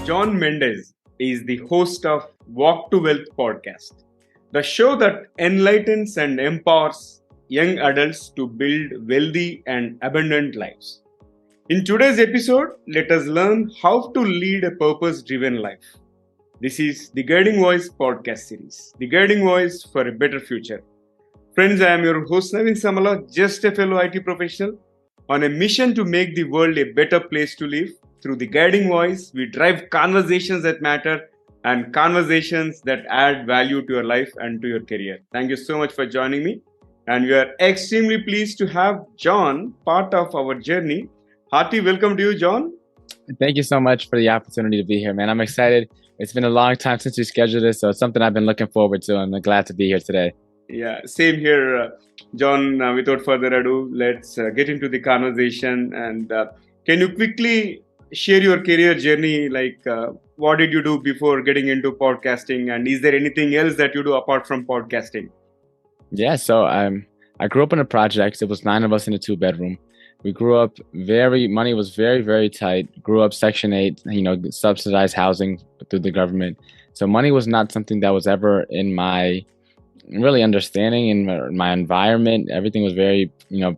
John Mendez is the host of Walk to Wealth podcast, the show that enlightens and empowers young adults to build wealthy and abundant lives. In today's episode, let us learn how to lead a purpose-driven life. This is the Guiding Voice podcast series, the guiding voice for a better future. Friends, I am your host Naveen Samala, just a fellow IT professional, on a mission to make the world a better place to live. Through the Guiding Voice, we drive conversations that matter and conversations that add value to your life and to your career. Thank you so much for joining me. And we are extremely pleased to have John part of our journey. Hearty welcome to you, John. Thank you so much for the opportunity to be here, man. I'm excited. It's been a long time since we scheduled this, so it's something I've been looking forward to, and I'm glad to be here today. Yeah, same here, John. Without further ado, let's get into the conversation. And can you quickly share your career journey? What did you do before getting into podcasting? And is there anything else that you do apart from podcasting? Yeah, so I grew up in a project. It was 9 of us in a 2-bedroom. We grew up money was very, very tight. Grew up Section 8, subsidized housing through the government. So money was not something that was ever in my really understanding in my environment. Everything was very,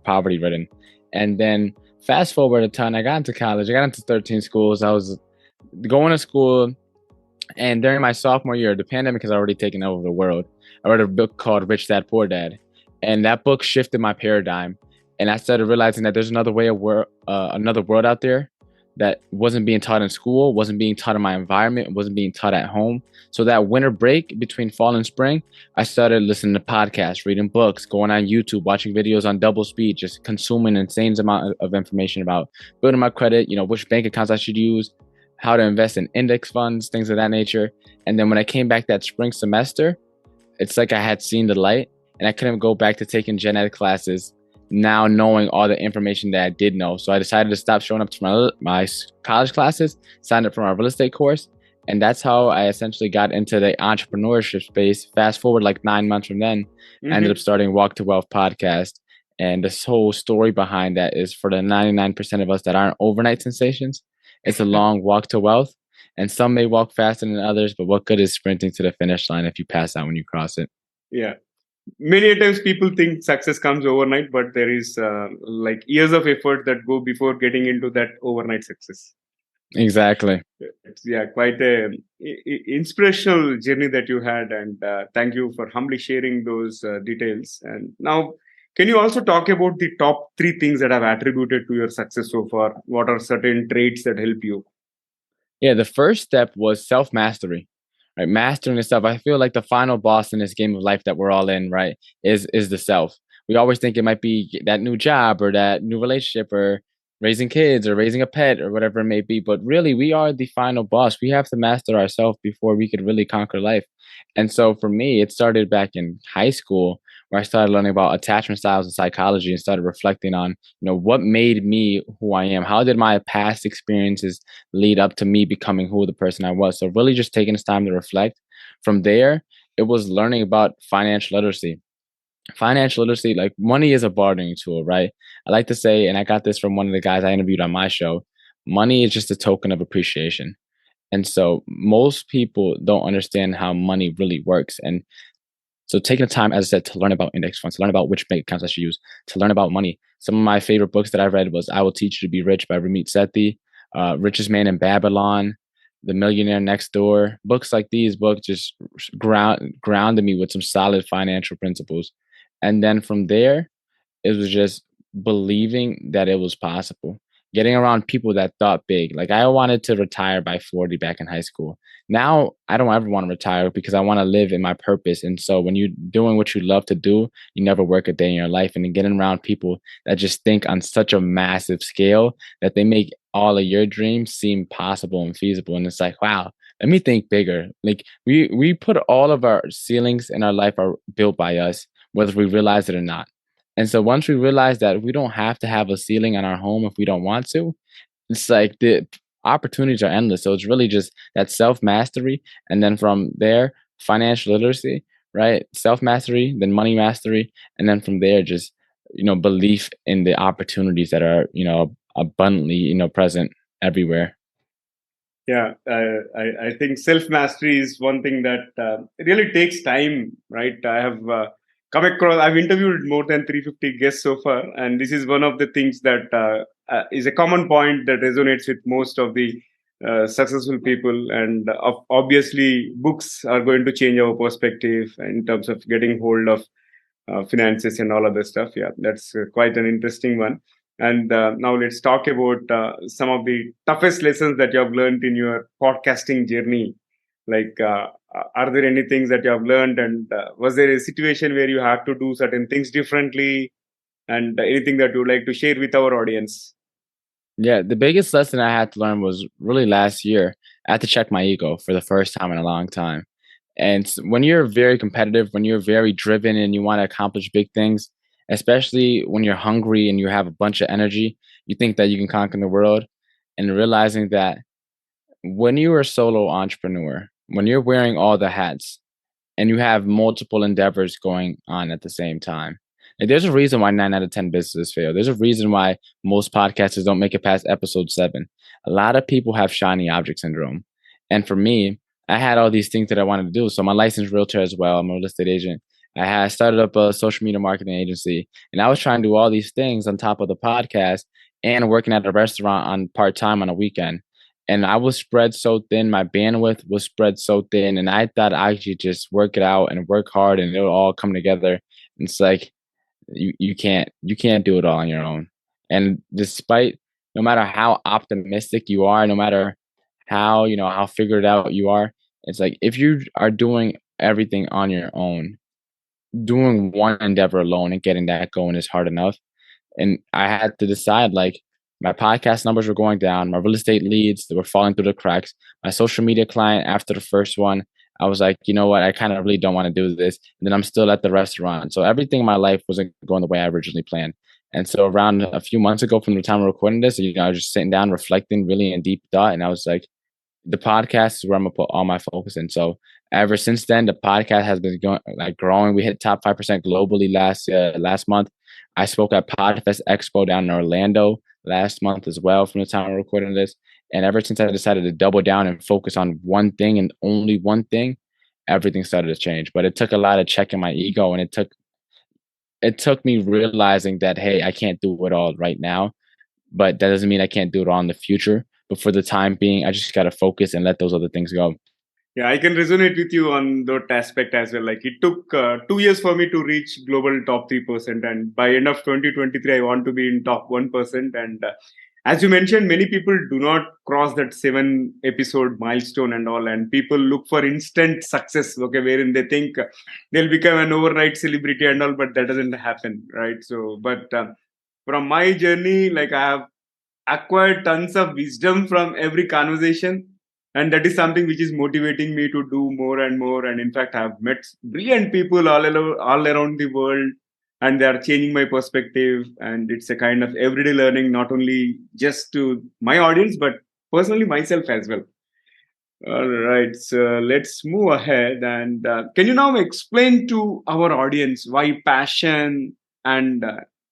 poverty ridden. And then fast forward a ton, I got into college. I got into 13 schools. I was going to school, and during my sophomore year, the pandemic has already taken over the world. I read a book called Rich Dad Poor Dad, and that book shifted my paradigm. And I started realizing that there's another another world out there that wasn't being taught in school, wasn't being taught in my environment, wasn't being taught at home. So that winter break between fall and spring, I started listening to podcasts, reading books, going on YouTube, watching videos on double speed, just consuming an insane amount of information about building my credit, which bank accounts I should use, how to invest in index funds, things of that nature. And then when I came back that spring semester, it's like I had seen the light, and I couldn't go back to taking gen ed classes now knowing all the information that I did know. So I decided to stop showing up to my college classes, signed up for my real estate course. And that's how I essentially got into the entrepreneurship space. Fast forward like 9 months from then, I ended up starting Walk to Wealth podcast. And this whole story behind that is for the 99% of us that aren't overnight sensations, it's a long walk to wealth. And some may walk faster than others, but what good is sprinting to the finish line if you pass out when you cross it? Yeah. Many times people think success comes overnight, but there is years of effort that go before getting into that overnight success. Exactly. It's quite a inspirational journey that you had, and thank you for humbly sharing those details. And now, can you also talk about the top 3 things that have attributed to your success so far? What are certain traits that help you? Yeah, the first step was self-mastery. Right, mastering the self. I feel like the final boss in this game of life that we're all in, right, is the self. We always think it might be that new job or that new relationship or raising kids or raising a pet or whatever it may be. But really, we are the final boss. We have to master ourselves before we could really conquer life. And so for me, it started back in high school, where I started learning about attachment styles and psychology and started reflecting on, what made me who I am? How did my past experiences lead up to me becoming who the person I was? So really just taking this time to reflect. From there, it was learning about financial literacy. Financial literacy, like money is a bartering tool, right? I like to say, and I got this from one of the guys I interviewed on my show, money is just a token of appreciation. And so most people don't understand how money really works. And so taking the time, as I said, to learn about index funds, to learn about which bank accounts I should use, to learn about money. Some of my favorite books that I read was I Will Teach You to Be Rich by Ramit Sethi, Richest Man in Babylon, The Millionaire Next Door. Books like these books just grounded me with some solid financial principles. And then from there, it was just believing that it was possible. Getting around people that thought big. Like I wanted to retire by 40 back in high school. Now I don't ever want to retire because I want to live in my purpose. And so when you're doing what you love to do, you never work a day in your life. And then getting around people that just think on such a massive scale that they make all of your dreams seem possible and feasible. And it's like, wow, let me think bigger. Like we put all of our ceilings in our life are built by us, whether we realize it or not. And so once we realize that we don't have to have a ceiling on our home if we don't want to, it's like the opportunities are endless. So it's really just that self-mastery. And then from there, financial literacy, right? Self-mastery, then money mastery. And then from there, just, belief in the opportunities that are, abundantly, present everywhere. Yeah, I think self mastery is one thing that it really takes time, right? I have come across, I've interviewed more than 350 guests so far, and this is one of the things that is a common point that resonates with most of the successful people. And obviously, books are going to change our perspective in terms of getting hold of finances and all other stuff. Yeah, that's quite an interesting one. And now let's talk about some of the toughest lessons that you have learned in your podcasting journey. Like, are there any things that you have learned, and was there a situation where you have to do certain things differently, and anything that you would like to share with our audience? Yeah, the biggest lesson I had to learn was really last year. I had to check my ego for the first time in a long time. And when you're very competitive, when you're very driven and you want to accomplish big things, especially when you're hungry and you have a bunch of energy, you think that you can conquer the world. And realizing that when you are a solo entrepreneur, when you're wearing all the hats, and you have multiple endeavors going on at the same time. Like, there's a reason why 9 out of 10 businesses fail. There's a reason why most podcasters don't make it past episode 7. A lot of people have shiny object syndrome. And for me, I had all these things that I wanted to do. So I'm a licensed realtor as well. I'm a real estate agent. I had started up a social media marketing agency, and I was trying to do all these things on top of the podcast and working at a restaurant on part time on a weekend. And I was spread so thin, my bandwidth was spread so thin, and I thought I could just work it out and work hard and it'll all come together. And it's like you can't do it all on your own. And despite no matter how optimistic you are, no matter how how figured out you are, it's like if you are doing everything on your own, doing one endeavor alone and getting that going is hard enough. And I had to decide, like, my podcast numbers were going down, my real estate leads that were falling through the cracks, my social media client after the first one. I was like, you know what, I kind of really don't want to do this. And then I'm still at the restaurant. So everything in my life wasn't going the way I originally planned. And so around a few months ago from the time of recording this, I was just sitting down, reflecting really in deep thought. And I was like, the podcast is where I'm gonna put all my focus in. So ever since then, the podcast has been going like growing. We hit top 5% globally last month. I spoke at Podfest Expo down in Orlando last month as well from the time of recording this. And ever since I decided to double down and focus on one thing and only one thing, everything started to change. But it took a lot of checking my ego, and it took me realizing that, hey, I can't do it all right now, but that doesn't mean I can't do it all in the future. But for the time being, I just gotta focus and let those other things go. Yeah, I can resonate with you on that aspect as well. Like, it took 2 years for me to reach global top 3%, and by end of 2023, I want to be in top 1%. And as you mentioned, many people do not cross that 7 episode milestone and all, and people look for instant success. Okay, wherein they think they'll become an overnight celebrity and all, but that doesn't happen, right? So, but from my journey, like, I have acquired tons of wisdom from every conversation, and that is something which is motivating me to do more and more. And in fact, I've met brilliant people all around the world, and they are changing my perspective. And it's a kind of everyday learning, not only just to my audience but personally myself as well. All right, so let's move ahead. And can you now explain to our audience why passion and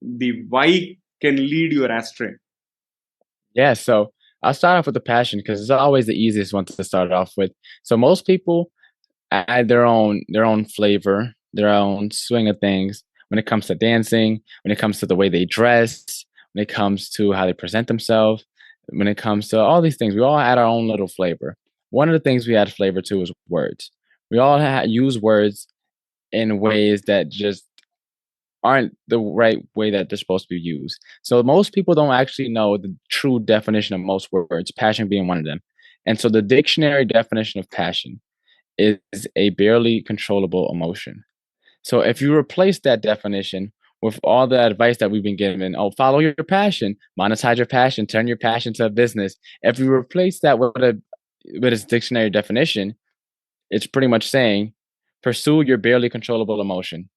the why can lead you astray? Yeah, so I'll start off with the passion because it's always the easiest one to start off with. So most people add their own flavor, their own swing of things when it comes to dancing, when it comes to the way they dress, when it comes to how they present themselves, when it comes to all these things. We all add our own little flavor. One of the things we add flavor to is words. We all use words in ways that just aren't the right way that they're supposed to be used. So most people don't actually know the true definition of most words, passion being one of them. And so the dictionary definition of passion is a barely controllable emotion. So if you replace that definition with all the advice that we've been given, oh, follow your passion, monetize your passion, turn your passion to a business. If you replace that with its dictionary definition, it's pretty much saying pursue your barely controllable emotion.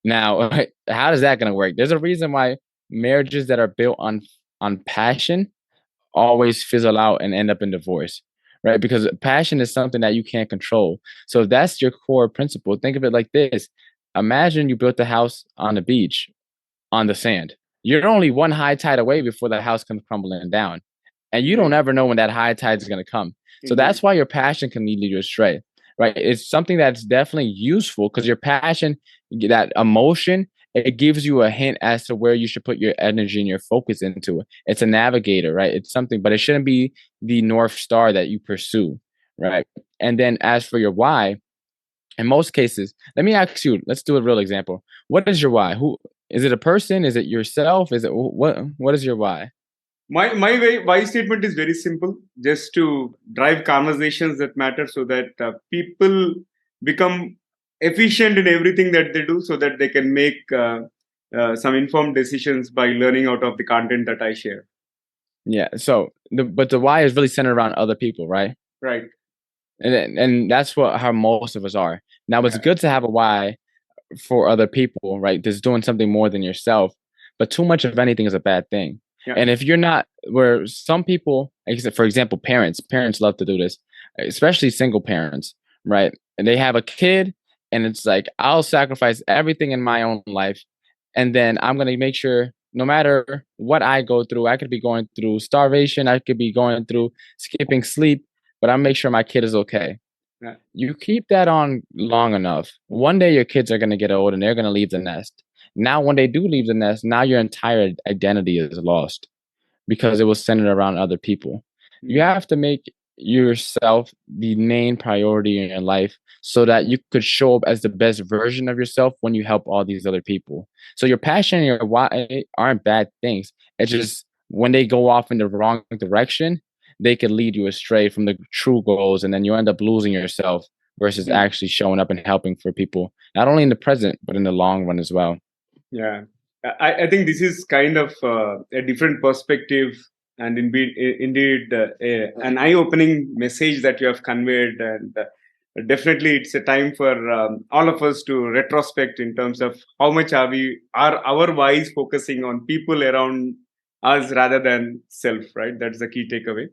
Now, how is that going to work? There's a reason why marriages that are built on passion always fizzle out and end up in divorce, right? Because passion is something that you can't control. So if that's your core principle, think of it like this. Imagine you built a house on the beach on the sand. You're only one high tide away before the house comes crumbling down. And you don't ever know when that high tide is going to come. So that's why your passion can lead you astray, right? It's something that's definitely useful because your passion, that emotion, it gives you a hint as to where you should put your energy and your focus into it. It's a navigator, right? It's something, but it shouldn't be the North Star that you pursue, right? And then as for your why, in most cases, let me ask you, let's do a real example. What is your why? Who is it? A person? Is it yourself? Is it what is your why? My statement is very simple, just to drive conversations that matter, so that people become efficient in everything that they do, so that they can make some informed decisions by learning out of the content that I share. Yeah. So but the why is really centered around other people, right? Right. And that's how most of us are. Now it's good to have a why for other people, right? That's doing something more than yourself. But too much of anything is a bad thing. Yeah. And if you're not, where some people, for example, parents love to do this, especially single parents, right? And they have a kid, and it's like, I'll sacrifice everything in my own life, and then I'm gonna make sure no matter what I go through, I could be going through starvation, I could be going through skipping sleep, but I'll make sure my kid is okay. Yeah. You keep that on long enough, one day your kids are going to get old and they're going to leave the nest. Now, when they do leave the nest, now your entire identity is lost because it was centered around other people. You have to make yourself the main priority in your life so that you could show up as the best version of yourself when you help all these other people. So your passion and your why aren't bad things. It's just when they go off in the wrong direction, they could lead you astray from the true goals, and then you end up losing yourself versus actually showing up and helping for people, not only in the present, but in the long run as well. Yeah. I think this is kind of a different perspective, and indeed an eye-opening message that you have conveyed. And definitely, it's a time for all of us to retrospect in terms of how much are our whys focusing on people around us rather than self. Right, that's the key takeaway.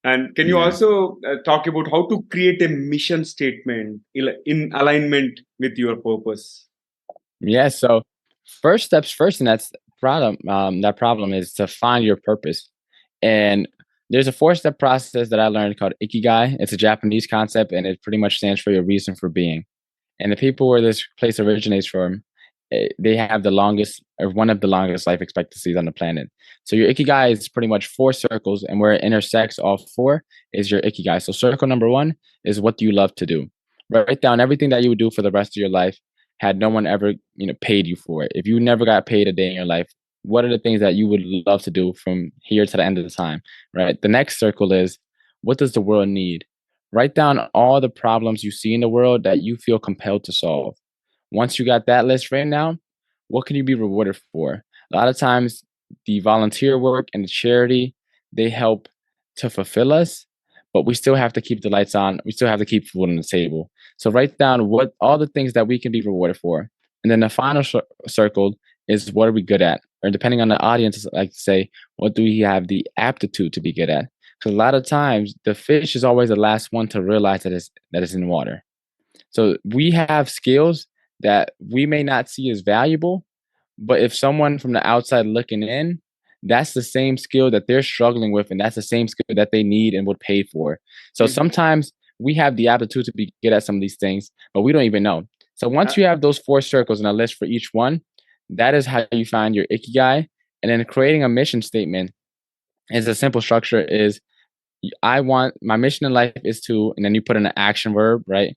And can you also talk about how to create a mission statement in alignment with your purpose? Yeah. So first steps first, and that's problem. That problem is to find your purpose. And there's a 4-step process that I learned called ikigai. It's a Japanese concept, and it pretty much stands for your reason for being. And the people where this place originates from, they have the longest, or one of the longest life expectancies on the planet. So your ikigai is pretty much 4 circles, and where it intersects all 4 is your ikigai. So circle number 1 is what do you love to do. Write down everything that you would do for the rest of your life had no one ever, paid you for it. If you never got paid a day in your life, what are the things that you would love to do from here to the end of the time, right? The next circle is, what does the world need? Write down all the problems you see in the world that you feel compelled to solve. Once you got that list written down, what can you be rewarded for? A lot of times, the volunteer work and the charity, they help to fulfill us, but we still have to keep the lights on. We still have to keep food on the table. So write down what all the things that we can be rewarded for. And then the final circle is, what are we good at? Or depending on the audience, like to say, what do we have the aptitude to be good at? Because a lot of times the fish is always the last one to realize that it's in water. So we have skills that we may not see as valuable, but if someone from the outside looking in, that's the same skill that they're struggling with, and that's the same skill that they need and would pay for. So sometimes we have the aptitude to be good at some of these things, but we don't even know. So once you have those 4 circles and a list for each one, that is how you find your ikigai. And then creating a mission statement is a simple structure is, I want my mission in life is to, and then you put in an action verb, right?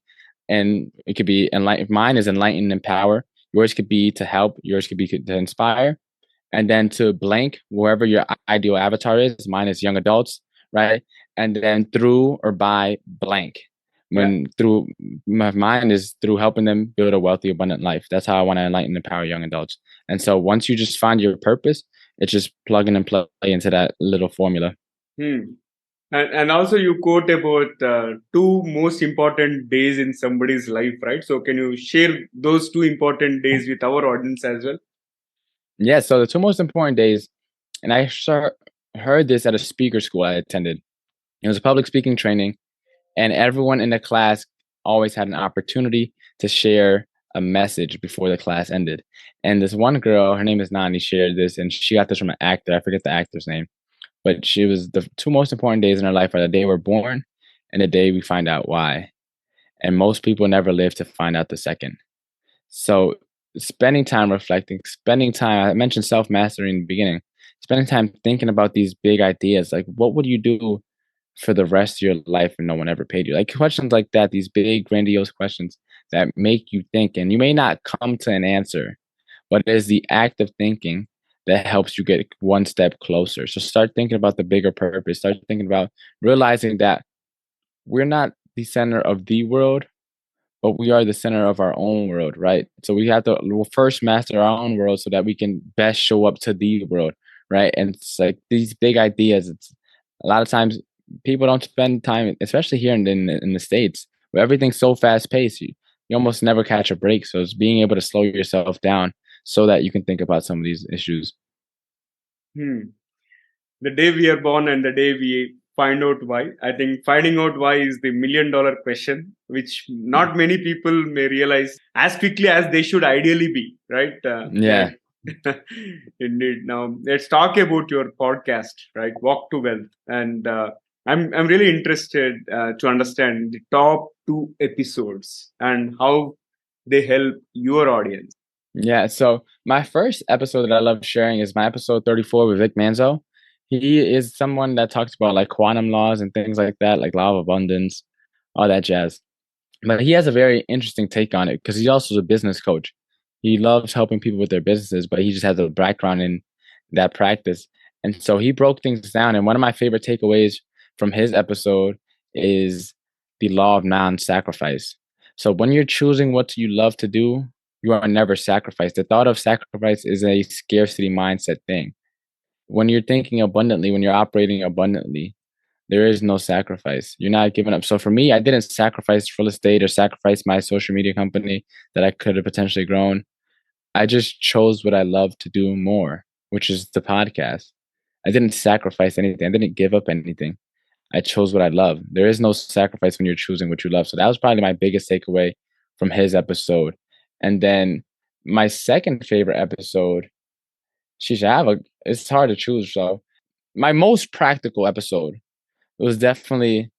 And it could be enlighten. Mine is enlighten and empower. Yours could be to help. Yours could be to inspire. And then to blank, wherever your ideal avatar is. Mine is young adults, right? And then through or by blank. Through mine is through helping them build a wealthy, abundant life. That's how I want to enlighten and empower young adults. And so once you just find your purpose, it's just plug in and play into that little formula. And also you quote about 2 most important days in somebody's life, right? So can you share those 2 important days with our audience as well? Yeah, so the 2 most important days, and I heard this at a speaker school I attended. It was a public speaking training, and everyone in the class always had an opportunity to share a message before the class ended. And this one girl, her name is Nani, shared this, and she got this from an actor. I forget the actor's name. But she was the 2 most important days in her life are the day we're born and the day we find out why. And most people never live to find out the second. So spending time reflecting, spending time, I mentioned self mastery in the beginning, spending time thinking about these big ideas, like what would you do for the rest of your life and no one ever paid you? Like questions like that, these big, grandiose questions that make you think. And you may not come to an answer, but it is the act of thinking that helps you get one step closer. So start thinking about the bigger purpose. Start thinking about realizing that we're not the center of the world, but we are the center of our own world, right? So we have to we'll first master our own world so that we can best show up to the world, right? And it's like these big ideas. It's a lot of times people don't spend time, especially here in the states, where everything's so fast paced. You almost never catch a break. So it's being able to slow yourself down so that you can think about some of these issues. The day we are born and the day we find out why. I think finding out why is the $1,000,000 question, which not many people may realize as quickly as they should ideally be, right? Yeah. Indeed. Now let's talk about your podcast, right? Walk to Wealth, and I'm really interested to understand the top 2 episodes and how they help your audience. Yeah. So my first episode that I love sharing is my episode 34 with Vic Manzo. He is someone that talks about like quantum laws and things like that, like law of abundance, all that jazz. But he has a very interesting take on it because he's also a business coach. He loves helping people with their businesses, but he just has a background in that practice. And so he broke things down. And one of my favorite takeaways from his episode is the law of non-sacrifice. So when you're choosing what you love to do, you are never sacrificed. The thought of sacrifice is a scarcity mindset thing. When you're thinking abundantly, when you're operating abundantly, there is no sacrifice. You're not giving up. So for me, I didn't sacrifice real estate or sacrifice my social media company that I could have potentially grown. I just chose what I love to do more, which is the podcast. I didn't sacrifice anything. I didn't give up anything. I chose what I love. There is no sacrifice when you're choosing what you love. So that was probably my biggest takeaway from his episode. And then my second favorite episode, it's hard to choose. So my most practical episode was definitely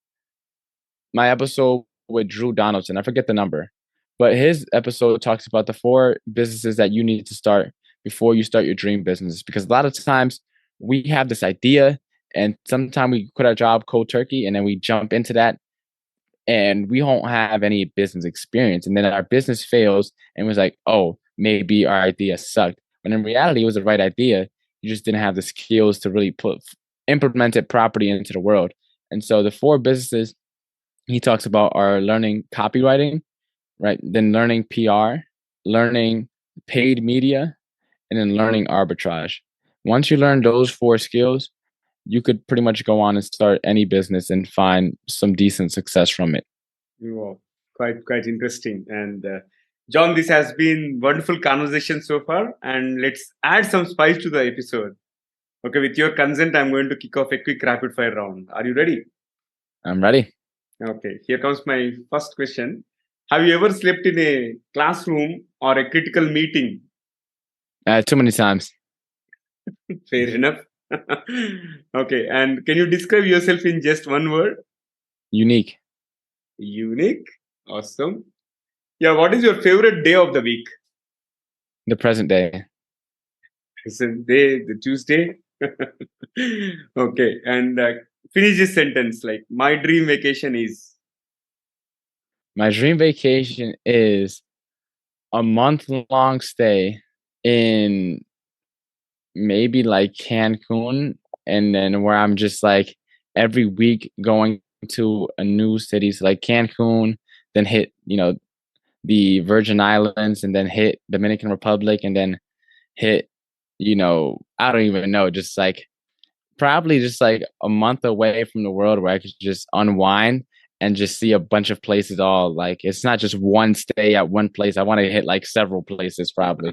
my episode with Drew Donaldson. I forget the number, but his episode talks about the 4 businesses that you need to start before you start your dream business. Because a lot of times we have this idea and sometimes we quit our job cold turkey and then we jump into that and we don't have any business experience. And then our business fails and was like, oh, maybe our idea sucked. But in reality, it was the right idea. You just didn't have the skills to really implement it properly into the world. And so the 4 businesses he talks about are learning copywriting, right? Then learning PR, learning paid media, and then learning arbitrage. Once you learn those 4 skills, you could pretty much go on and start any business and find some decent success from it. Wow, quite interesting. And John, this has been wonderful conversation so far, and let's add some spice to the episode. Okay, with your consent, I'm going to kick off a quick rapid fire round. Are you ready? I'm ready. Okay, here comes my first question. Have you ever slept in a classroom or a critical meeting? Too many times. Fair enough. Okay, and can you describe yourself in just one word? Unique. Unique. Awesome. Yeah, what is your favorite day of the week? The present day. Present day, the Tuesday. Okay, and finish this sentence like my dream vacation is. My dream vacation is a month-long stay in maybe like Cancun, and then where I'm just like every week going to a new city, so like Cancun, then hit the Virgin Islands, and then hit Dominican Republic, and then hit I don't even know, just like probably just like a month away from the world where I could just unwind and just see a bunch of places. All like it's not just one stay at one place. I want to hit like several places probably.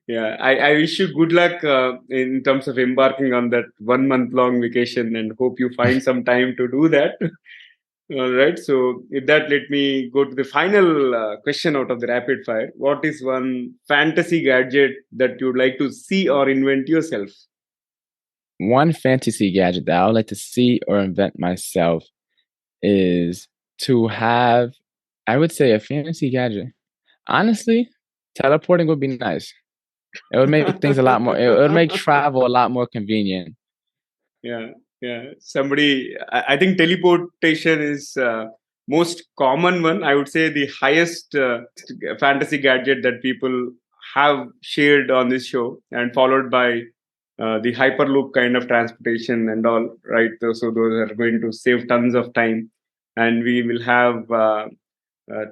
Yeah, I wish you good luck in terms of embarking on that 1 month long vacation, and hope you find some time to do that. All right. So, with that, let me go to the final question out of the rapid fire. What is one fantasy gadget that you'd like to see or invent yourself? One fantasy gadget that I would like to see or invent myself is to have, I would say, a fantasy gadget. Honestly, teleporting would be nice. It would make things a lot more. It would make travel a lot more convenient. Yeah, yeah. I think teleportation is most common one. I would say the highest fantasy gadget that people have shared on this show, and followed by the hyperloop kind of transportation and all. Right. So those are going to save tons of time, and we will have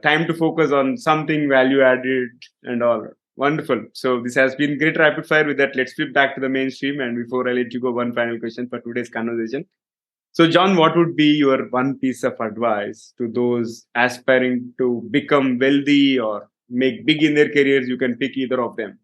time to focus on something value added and all. Wonderful. So this has been great rapid fire. With that, let's flip back to the mainstream. And before I let you go, one final question for today's conversation. So, John, what would be your one piece of advice to those aspiring to become wealthy or make big in their careers? You can pick either of them.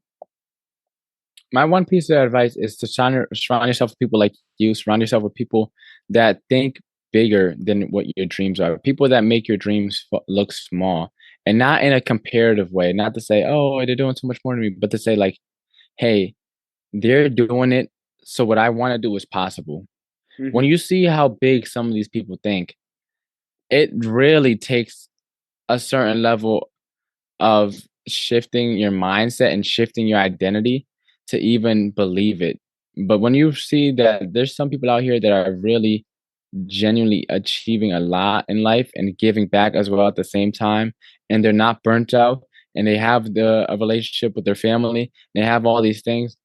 My one piece of advice is to surround yourself with people like you. Surround yourself with people that think bigger than what your dreams are. People that make your dreams look small, and not in a comparative way. Not to say, "Oh, they're doing so much more than me," but to say like, "Hey, they're doing it, so what I want to do is possible." When you see how big some of these people think, it really takes a certain level of shifting your mindset and shifting your identity to even believe it. But when you see that there's some people out here that are really genuinely achieving a lot in life and giving back as well at the same time, and they're not burnt out, and they have a relationship with their family, they have all these things.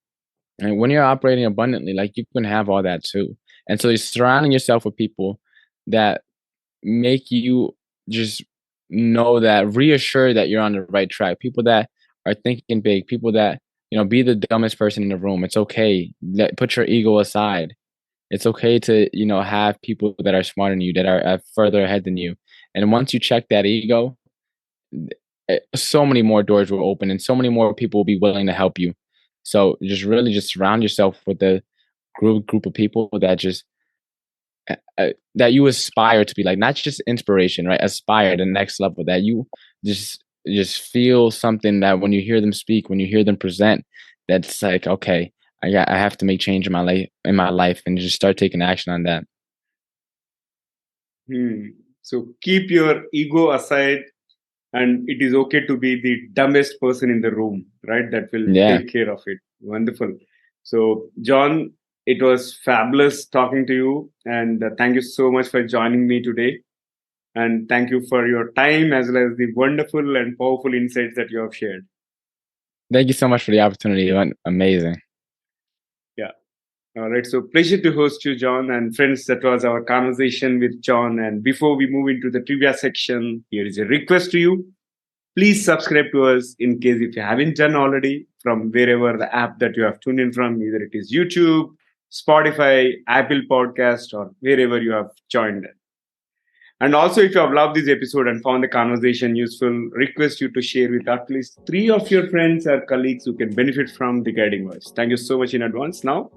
And when you're operating abundantly, like, you can have all that too. And so you're surrounding yourself with people that make you just know that, reassure that you're on the right track. People that are thinking big, people that, be the dumbest person in the room. It's okay. Put your ego aside. It's okay to, have people that are smarter than you, that are further ahead than you. And once you check that ego, so many more doors will open and so many more people will be willing to help you. So just really just surround yourself with a group of people that just that you aspire to be like, not just inspiration, right? Aspire to the next level, that you just feel something that when you hear them speak, when you hear them present, that's like, okay, I have to make change in my life, and just start taking action on that. So keep your ego aside, and it is okay to be the dumbest person in the room, right? That will take care of it. Wonderful. So, John, it was fabulous talking to you, and thank you so much for joining me today. And thank you for your time, as well as the wonderful and powerful insights that you have shared. Thank you so much for the opportunity. It went amazing. Yeah. All right. So, pleasure to host you, John. And friends, that was our conversation with John. And before we move into the trivia section, here is a request to you. Please subscribe to us in case if you haven't done already, from wherever the app that you have tuned in from, either it is YouTube, Spotify, Apple Podcast, or wherever you have joined it. And also, if you have loved this episode and found the conversation useful, request you to share with at least 3 of your friends or colleagues who can benefit from the guiding voice. Thank you so much in advance. Now,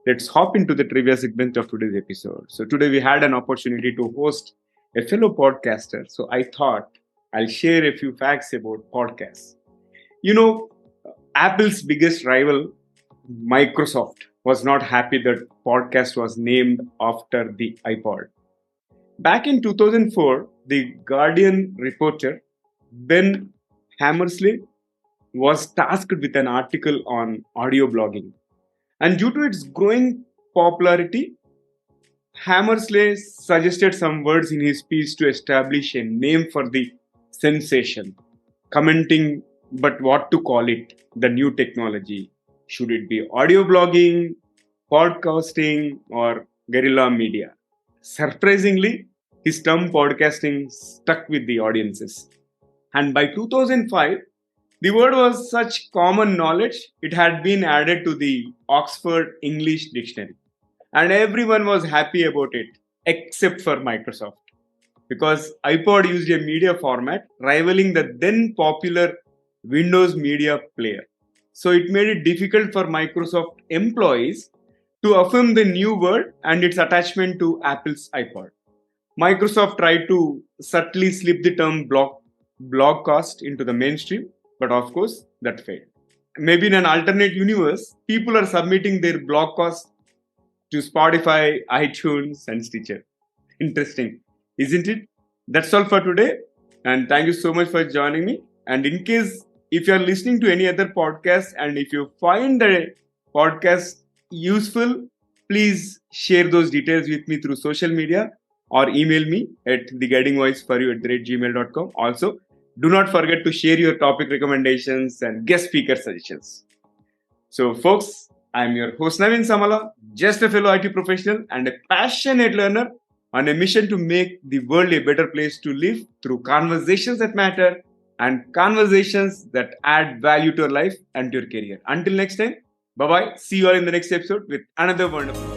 let's hop into the trivia segment of today's episode. So today we had an opportunity to host a fellow podcaster. So I thought I'll share a few facts about podcasts. Apple's biggest rival, Microsoft, was not happy that podcast was named after the iPod. Back in 2004, the Guardian reporter, Ben Hammersley, was tasked with an article on audio blogging. And due to its growing popularity, Hammersley suggested some words in his piece to establish a name for the sensation, commenting, but what to call it, the new technology. Should it be audio blogging, podcasting, or guerrilla media? Surprisingly, his term podcasting stuck with the audiences. And by 2005, the word was such common knowledge, it had been added to the Oxford English Dictionary. And everyone was happy about it, except for Microsoft. Because iPod used a media format rivaling the then popular Windows Media Player. So it made it difficult for Microsoft employees to affirm the new word and its attachment to Apple's iPod. Microsoft tried to subtly slip the term blogcast into the mainstream, but of course, that failed. Maybe in an alternate universe, people are submitting their blogcast to Spotify, iTunes, and Stitcher. Interesting. isn't it? That's all for today. And thank you so much for joining me. And in case if you are listening to any other podcast and if you find the podcast useful, please share those details with me through social media or email me at theguidingvoiceforyou@gmail.com. Also, do not forget to share your topic recommendations and guest speaker suggestions. So, folks, I'm your host Naveen Samala, just a fellow IT professional and a passionate learner on a mission to make the world a better place to live through conversations that matter and conversations that add value to your life and to your career. Until next time, bye bye. See you all in the next episode with another wonderful.